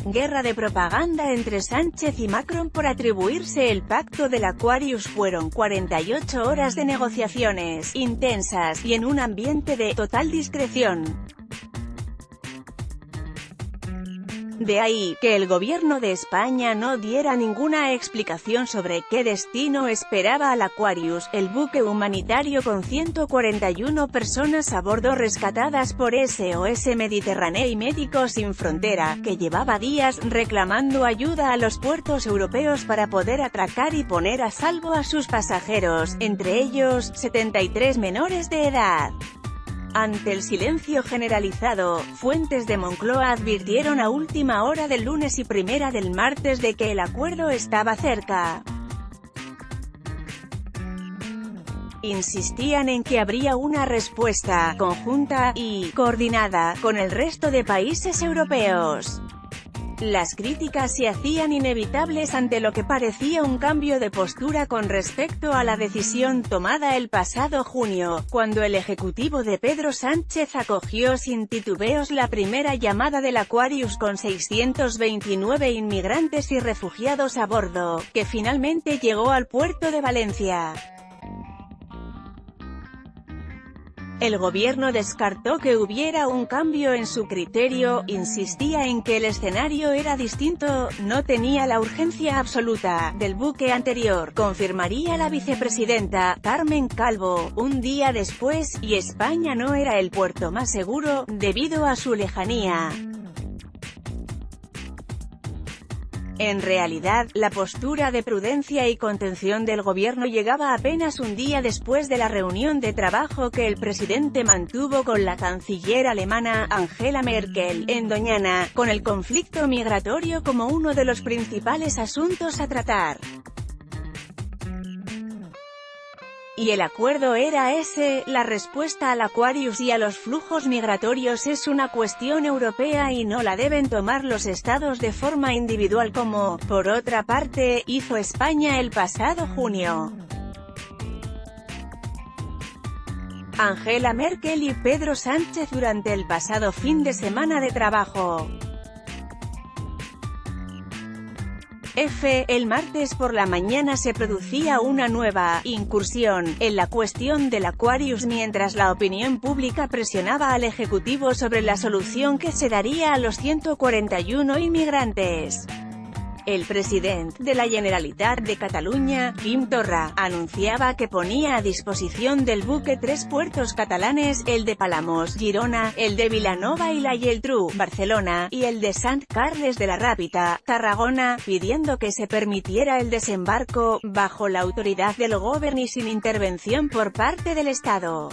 Guerra de propaganda entre Sánchez y Macron por atribuirse el pacto del Aquarius. Fueron 48 horas de negociaciones intensas y en un ambiente de total discreción. De ahí, que el gobierno de España no diera ninguna explicación sobre qué destino esperaba al Aquarius, el buque humanitario con 141 personas a bordo rescatadas por SOS Mediterráneo y Médicos Sin Frontera, que llevaba días reclamando ayuda a los puertos europeos para poder atracar y poner a salvo a sus pasajeros, entre ellos, 73 menores de edad. Ante el silencio generalizado, fuentes de Moncloa advirtieron a última hora del lunes y primera del martes de que el acuerdo estaba cerca. Insistían en que habría una respuesta conjunta y coordinada con el resto de países europeos. Las críticas se hacían inevitables ante lo que parecía un cambio de postura con respecto a la decisión tomada el pasado junio, cuando el ejecutivo de Pedro Sánchez acogió sin titubeos la primera llamada del Aquarius con 629 inmigrantes y refugiados a bordo, que finalmente llegó al puerto de Valencia. El gobierno descartó que hubiera un cambio en su criterio, insistía en que el escenario era distinto, no tenía la urgencia absoluta del buque anterior, confirmaría la vicepresidenta, Carmen Calvo, un día después, y España no era el puerto más seguro, debido a su lejanía. En realidad, la postura de prudencia y contención del gobierno llegaba apenas un día después de la reunión de trabajo que el presidente mantuvo con la canciller alemana, Angela Merkel, en Doñana, con el conflicto migratorio como uno de los principales asuntos a tratar. Y el acuerdo era ese: la respuesta al Aquarius y a los flujos migratorios es una cuestión europea y no la deben tomar los estados de forma individual como, por otra parte, hizo España el pasado junio. Angela Merkel y Pedro Sánchez durante el pasado fin de semana de trabajo. El martes por la mañana se producía una nueva incursión en la cuestión del Aquarius mientras la opinión pública presionaba al Ejecutivo sobre la solución que se daría a los 141 inmigrantes. El presidente de la Generalitat de Cataluña, Quim Torra, anunciaba que ponía a disposición del buque 3 puertos catalanes, el de Palamós, Girona, el de Vilanova i la Geltrú, Barcelona, y el de Sant Carles de la Ràpita, Tarragona, pidiendo que se permitiera el desembarco, bajo la autoridad del Gobierno y sin intervención por parte del Estado.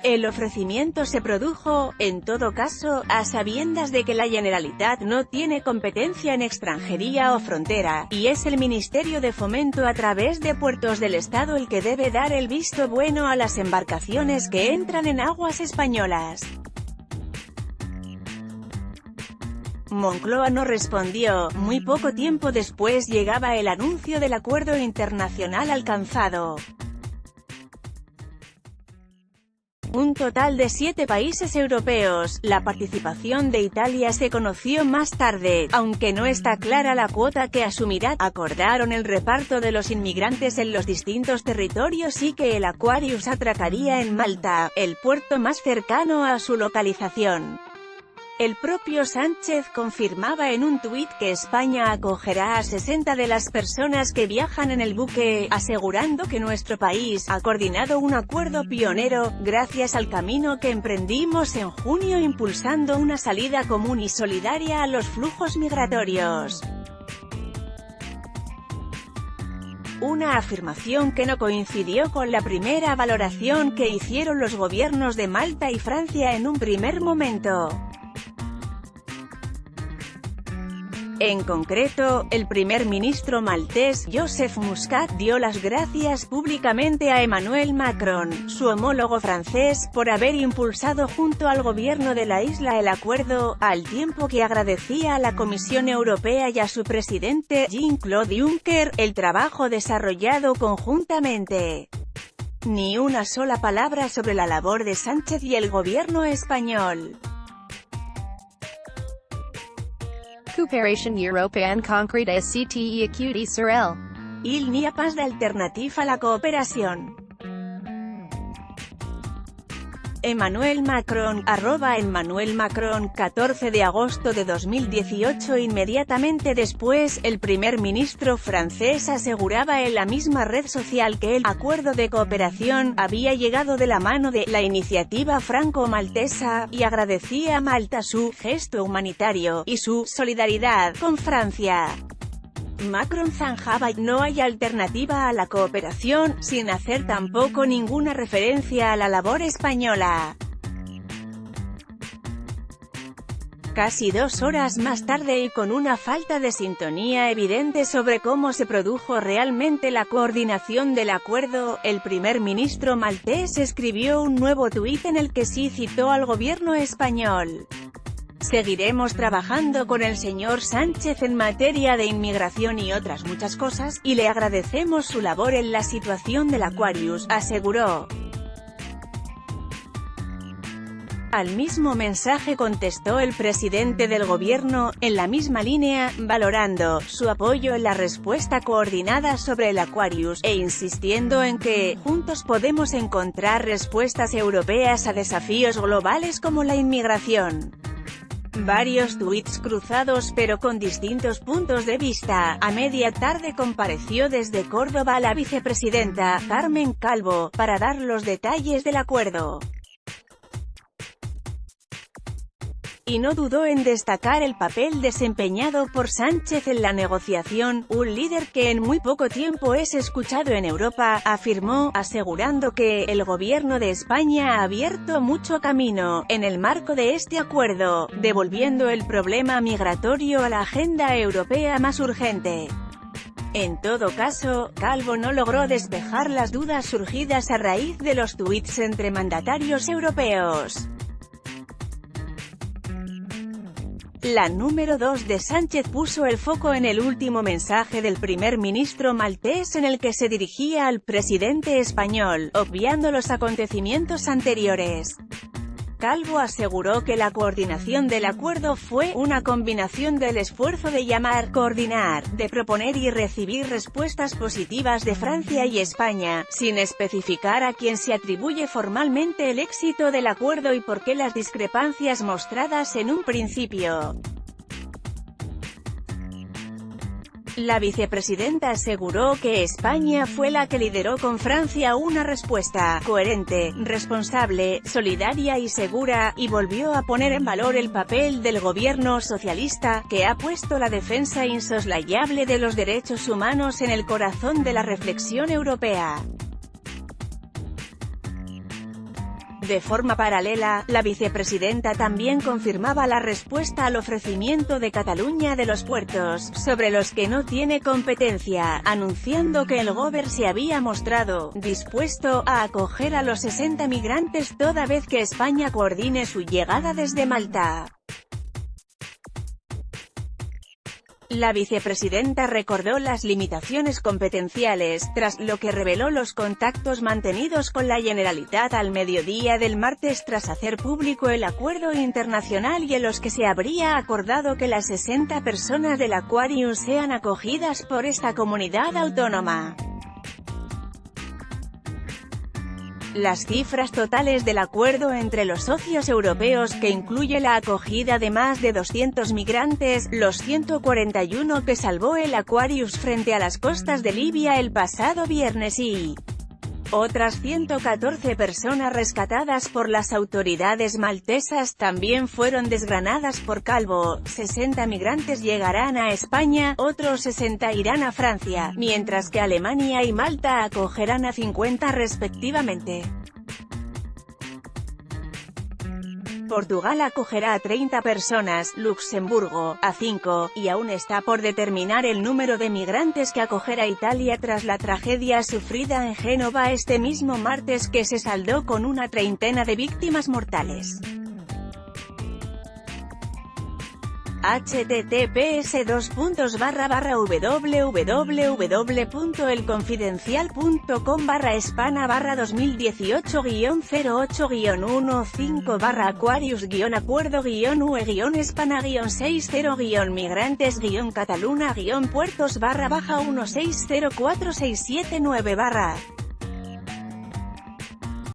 El ofrecimiento se produjo, en todo caso, a sabiendas de que la Generalitat no tiene competencia en extranjería o frontera, y es el Ministerio de Fomento a través de Puertos del Estado el que debe dar el visto bueno a las embarcaciones que entran en aguas españolas. Moncloa no respondió. Muy poco tiempo después llegaba el anuncio del acuerdo internacional alcanzado. Un total de 7 países europeos. La participación de Italia se conoció más tarde, aunque no está clara la cuota que asumirá. Acordaron el reparto de los inmigrantes en los distintos territorios y que el Aquarius atracaría en Malta, el puerto más cercano a su localización. El propio Sánchez confirmaba en un tuit que España acogerá a 60 de las personas que viajan en el buque, asegurando que nuestro país ha coordinado un acuerdo pionero, gracias al camino que emprendimos en junio impulsando una salida común y solidaria a los flujos migratorios. Una afirmación que no coincidió con la primera valoración que hicieron los gobiernos de Malta y Francia en un primer momento. En concreto, el primer ministro maltés, Joseph Muscat, dio las gracias públicamente a Emmanuel Macron, su homólogo francés, por haber impulsado junto al gobierno de la isla el acuerdo, al tiempo que agradecía a la Comisión Europea y a su presidente, Jean-Claude Juncker, el trabajo desarrollado conjuntamente. Ni una sola palabra sobre la labor de Sánchez y el gobierno español. Coopération européenne concrète SCTE acuité sur elle. Il n'y a pas d'alternative a la cooperación. Emmanuel Macron, @Emmanuel Macron, 14 de agosto de 2018. Inmediatamente después, el primer ministro francés aseguraba en la misma red social que el acuerdo de cooperación había llegado de la mano de la iniciativa franco-maltesa, y agradecía a Malta su gesto humanitario y su solidaridad con Francia. Macron zanjaba "no hay alternativa a la cooperación", sin hacer tampoco ninguna referencia a la labor española. Casi 2 horas más tarde y con una falta de sintonía evidente sobre cómo se produjo realmente la coordinación del acuerdo, el primer ministro maltés escribió un nuevo tuit en el que sí citó al gobierno español. Seguiremos trabajando con el señor Sánchez en materia de inmigración y otras muchas cosas, y le agradecemos su labor en la situación del Aquarius, aseguró. Al mismo mensaje contestó el presidente del gobierno, en la misma línea, valorando su apoyo en la respuesta coordinada sobre el Aquarius, e insistiendo en que, juntos podemos encontrar respuestas europeas a desafíos globales como la inmigración. Varios tuits cruzados pero con distintos puntos de vista. A media tarde compareció desde Córdoba la vicepresidenta, Carmen Calvo, para dar los detalles del acuerdo. Y no dudó en destacar el papel desempeñado por Sánchez en la negociación, un líder que en muy poco tiempo es escuchado en Europa, afirmó, asegurando que el gobierno de España ha abierto mucho camino, en el marco de este acuerdo, devolviendo el problema migratorio a la agenda europea más urgente. En todo caso, Calvo no logró despejar las dudas surgidas a raíz de los tuits entre mandatarios europeos. La número 2 de Sánchez puso el foco en el último mensaje del primer ministro maltés en el que se dirigía al presidente español, obviando los acontecimientos anteriores. Calvo aseguró que la coordinación del acuerdo fue una combinación del esfuerzo de llamar, coordinar, de proponer y recibir respuestas positivas de Francia y España, sin especificar a quién se atribuye formalmente el éxito del acuerdo y por qué las discrepancias mostradas en un principio. La vicepresidenta aseguró que España fue la que lideró con Francia una respuesta coherente, responsable, solidaria y segura, y volvió a poner en valor el papel del gobierno socialista, que ha puesto la defensa insoslayable de los derechos humanos en el corazón de la reflexión europea. De forma paralela, la vicepresidenta también confirmaba la respuesta al ofrecimiento de Cataluña de los puertos, sobre los que no tiene competencia, anunciando que el Govern se había mostrado dispuesto a acoger a los 60 migrantes toda vez que España coordine su llegada desde Malta. La vicepresidenta recordó las limitaciones competenciales, tras lo que reveló los contactos mantenidos con la Generalitat al mediodía del martes tras hacer público el acuerdo internacional y en los que se habría acordado que las 60 personas del Aquarius sean acogidas por esta comunidad autónoma. Las cifras totales del acuerdo entre los socios europeos, que incluye la acogida de más de 200 migrantes, los 141 que salvó el Aquarius frente a las costas de Libia el pasado viernes y otras 114 personas rescatadas por las autoridades maltesas, también fueron desgranadas por Calvo. 60 migrantes llegarán a España, otros 60 irán a Francia, mientras que Alemania y Malta acogerán a 50 respectivamente. Portugal acogerá a 30 personas, Luxemburgo, a 5, y aún está por determinar el número de migrantes que acogerá Italia tras la tragedia sufrida en Génova este mismo martes, que se saldó con una treintena de víctimas mortales. www.elconfidencial.com/spana/2018-080-Espana-2060-Migrante-Cataluna-Puertos-1604679